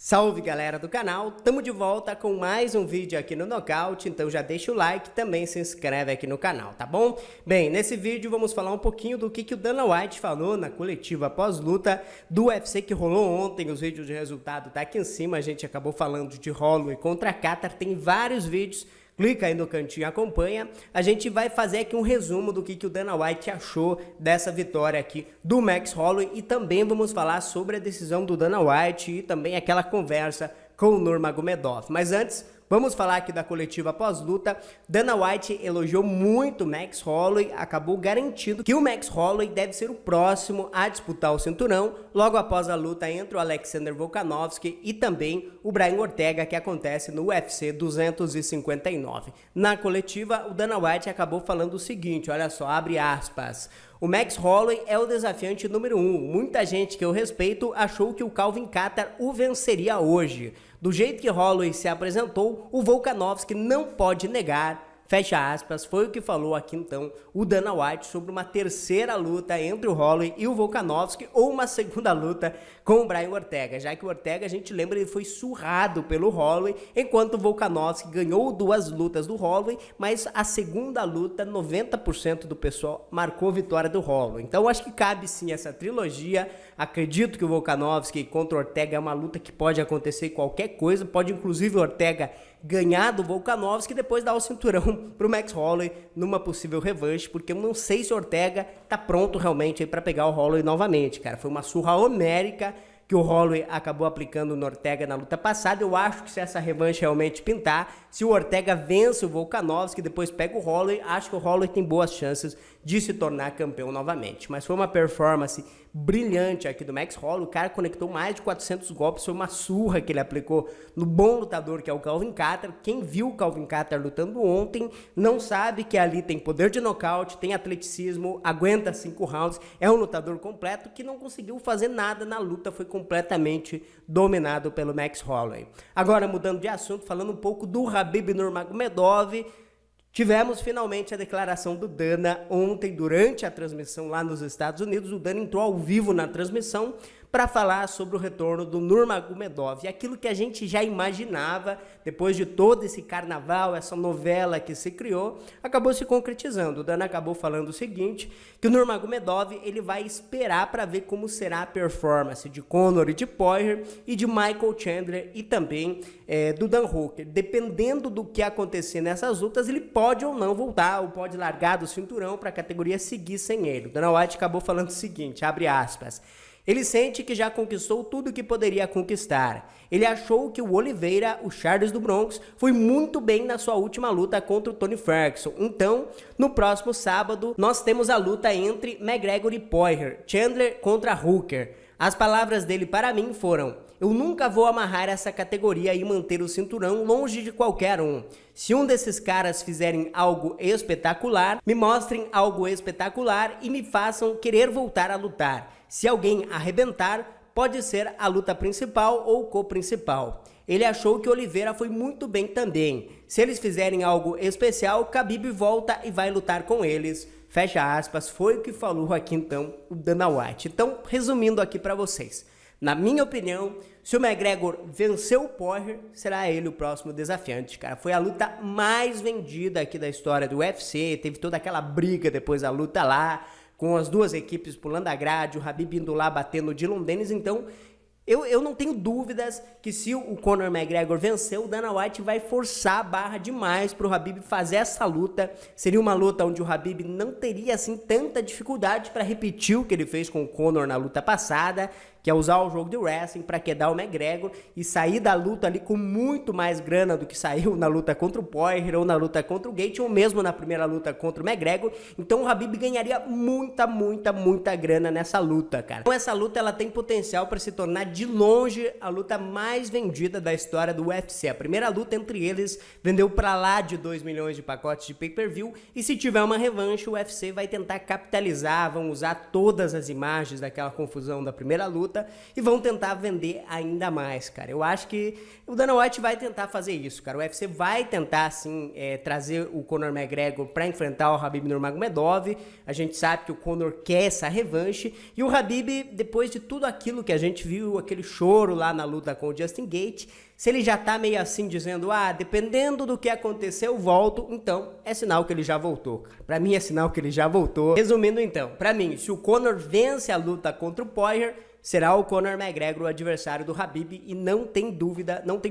Salve galera do canal, tamo de volta com mais um vídeo aqui no Nocaute, então já deixa o like e também se inscreve aqui no canal, tá bom? Bem, nesse vídeo vamos falar um pouquinho do que o Dana White falou na coletiva pós-luta do UFC que rolou ontem. Os vídeos de resultado tá aqui em cima, a gente acabou falando de Holloway contra Kattar, tem vários vídeos. Clica aí no cantinho e acompanha. A gente vai fazer aqui um resumo do que o Dana White achou dessa vitória aqui do Max Holloway e também vamos falar sobre a decisão do Dana White e também aquela conversa com o Nurmagomedov. Mas antes, vamos falar aqui da coletiva pós-luta. Dana White elogiou muito Max Holloway, acabou garantindo que o Max Holloway deve ser o próximo a disputar o cinturão, logo após a luta entre o Alexander Volkanovski e também o Brian Ortega, que acontece no UFC 259. Na coletiva, o Dana White acabou falando o seguinte, olha só, abre aspas. O Max Holloway é o desafiante número 1. Muita gente que eu respeito achou que o Calvin Kattar o venceria hoje. Do jeito que Holloway se apresentou, o Volkanovski não pode negar, fecha aspas, foi o que falou aqui então o Dana White sobre uma terceira luta entre o Holloway e o Volkanovski ou uma segunda luta com o Brian Ortega, já que o Ortega, a gente lembra, ele foi surrado pelo Holloway, enquanto o Volkanovski ganhou 2 lutas do Holloway, mas a segunda luta, 90% do pessoal marcou vitória do Holloway. Então acho que cabe sim essa trilogia. Acredito que o Volkanovski contra o Ortega é uma luta que pode acontecer qualquer coisa, pode inclusive o Ortega ganhar do Volkanovski e depois dar o cinturão pro Max Holloway numa possível revanche, porque eu não sei se o Ortega tá pronto realmente para pegar o Holloway novamente, cara. Foi uma surra homérica que o Holloway acabou aplicando no Ortega na luta passada. Eu acho que se essa revanche realmente pintar, se o Ortega vence o Volkanovski e depois pega o Holloway, acho que o Holloway tem boas chances de se tornar campeão novamente. Mas foi uma performance brilhante aqui do Max Holloway, o cara conectou mais de 400 golpes, foi uma surra que ele aplicou no bom lutador que é o Calvin Kattar. Quem viu o Calvin Kattar lutando ontem não sabe que ali tem poder de nocaute, tem atleticismo, aguenta 5 rounds, é um lutador completo que não conseguiu fazer nada na luta, foi completamente dominado pelo Max Holloway. Agora mudando de assunto, falando um pouco do Khabib Nurmagomedov, tivemos finalmente a declaração do Dana ontem durante a transmissão lá nos Estados Unidos. O Dana entrou ao vivo na transmissão para falar sobre o retorno do Nurmagomedov. E aquilo que a gente já imaginava, depois de todo esse carnaval, essa novela que se criou, acabou se concretizando. O Dana acabou falando o seguinte, que o Nurmagomedov ele vai esperar para ver como será a performance de Conor e de Poirier e de Michael Chandler e também do Dan Hooker. Dependendo do que acontecer nessas lutas, ele pode ou não voltar, ou pode largar do cinturão para a categoria seguir sem ele. O Dana White acabou falando o seguinte, abre aspas, ele sente que já conquistou tudo o que poderia conquistar. Ele achou que o Oliveira, o Charles do Bronx, foi muito bem na sua última luta contra o Tony Ferguson. Então, no próximo sábado, nós temos a luta entre McGregor e Poirier, Chandler contra Hooker. As palavras dele para mim foram: eu nunca vou amarrar essa categoria e manter o cinturão longe de qualquer um. Se um desses caras fizerem algo espetacular, me mostrem algo espetacular e me façam querer voltar a lutar. Se alguém arrebentar, pode ser a luta principal ou co-principal. Ele achou que Oliveira foi muito bem também. Se eles fizerem algo especial, Khabib volta e vai lutar com eles. Fecha aspas, foi o que falou aqui então o Dana White. Então, resumindo aqui para vocês. Na minha opinião, se o McGregor venceu o Poirier, será ele o próximo desafiante, cara. Foi a luta mais vendida aqui da história do UFC, teve toda aquela briga depois da luta lá, com as duas equipes pulando a grade, o Khabib indo lá batendo o Dillon Danis. Então, eu não tenho dúvidas que se o Conor McGregor vencer, o Dana White vai forçar a barra demais para o Khabib fazer essa luta. Seria uma luta onde o Khabib não teria assim tanta dificuldade para repetir o que ele fez com o Conor na luta passada, que é usar o jogo de wrestling para quedar o McGregor e sair da luta ali com muito mais grana do que saiu na luta contra o Poirier ou na luta contra o Gaethje ou mesmo na primeira luta contra o McGregor. Então o Khabib ganharia muita grana nessa luta, cara. Então essa luta ela tem potencial para se tornar de longe a luta mais vendida da história do UFC. A primeira luta entre eles vendeu para lá de 2 milhões de pacotes de pay-per-view e se tiver uma revanche o UFC vai tentar capitalizar, vão usar todas as imagens daquela confusão da primeira luta luta e vão tentar vender ainda mais, cara. Eu acho que o Dana White vai tentar fazer isso, cara. O UFC vai tentar, assim, trazer o Conor McGregor para enfrentar o Khabib Nurmagomedov. A gente sabe que o Conor quer essa revanche e o Khabib, depois de tudo aquilo que a gente viu, aquele choro lá na luta com o Justin Gaethje, se ele já tá meio assim dizendo, dependendo do que acontecer eu volto, então é sinal que ele já voltou, cara. Pra mim é sinal que ele já voltou. Resumindo então, pra mim, se o Conor vence a luta contra o Poirier, será o Conor McGregor o adversário do Khabib e não tenho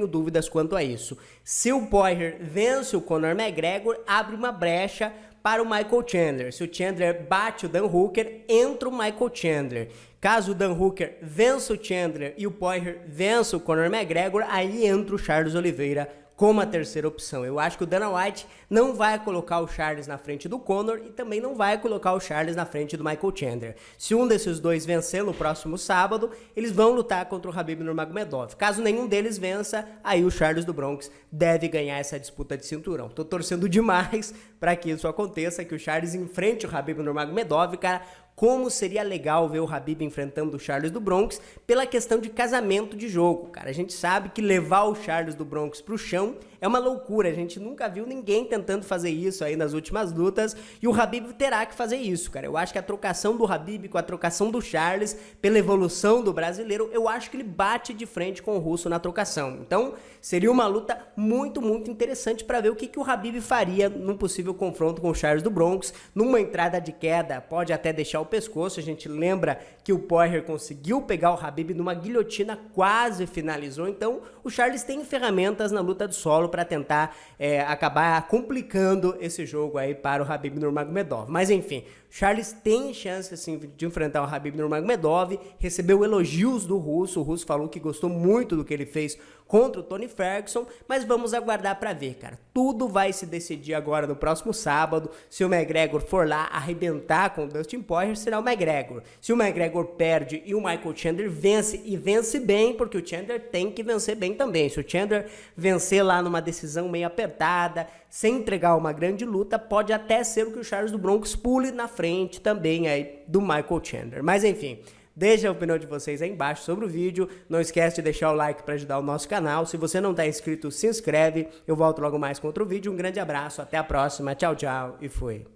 dúvidas quanto a isso. Se o Poirier vence o Conor McGregor, abre uma brecha para o Michael Chandler. Se o Chandler bate o Dan Hooker, entra o Michael Chandler. Caso o Dan Hooker vença o Chandler e o Poirier vença o Conor McGregor, aí entra o Charles Oliveira como a terceira opção. Eu acho que o Dana White não vai colocar o Charles na frente do Conor e também não vai colocar o Charles na frente do Michael Chandler. Se um desses dois vencer no próximo sábado, eles vão lutar contra o Khabib Nurmagomedov. Caso nenhum deles vença, aí o Charles do Bronx deve ganhar essa disputa de cinturão. Tô torcendo demais para que isso aconteça, que o Charles enfrente o Khabib Nurmagomedov, cara. Como seria legal ver o Khabib enfrentando o Charles do Bronx pela questão de casamento de jogo, cara. A gente sabe que levar o Charles do Bronx pro chão é uma loucura. A gente nunca viu ninguém tentando fazer isso aí nas últimas lutas e o Khabib terá que fazer isso, cara. Eu acho que a trocação do Khabib com a trocação do Charles pela evolução do brasileiro, eu acho que ele bate de frente com o russo na trocação. Então, seria uma luta muito, muito interessante para ver o que o Khabib faria num possível confronto com o Charles do Bronx, numa entrada de queda, pode até deixar o pescoço. A gente lembra que o Poirier conseguiu pegar o Khabib numa guilhotina, quase finalizou. Então o Charles tem ferramentas na luta do solo para tentar acabar complicando esse jogo aí para o Khabib Nurmagomedov. Mas enfim, Charles tem chance assim, de enfrentar o Khabib Nurmagomedov, recebeu elogios do russo, o russo falou que gostou muito do que ele fez contra o Tony Ferguson, mas vamos aguardar para ver, cara. Tudo vai se decidir agora no próximo sábado. Se o McGregor for lá arrebentar com o Dustin Poirier, será o McGregor. Se o McGregor perde e o Michael Chandler vence, e vence bem, porque o Chandler tem que vencer bem também. Se o Chandler vencer lá numa decisão meio apertada, sem entregar uma grande luta, pode até ser o que o Charles do Bronx pule na frente também aí do Michael Chandler. Mas enfim, deixa a opinião de vocês aí embaixo sobre o vídeo. Não esquece de deixar o like para ajudar o nosso canal. Se você não está inscrito, se inscreve. Eu volto logo mais com outro vídeo. Um grande abraço, até a próxima. Tchau, tchau e fui.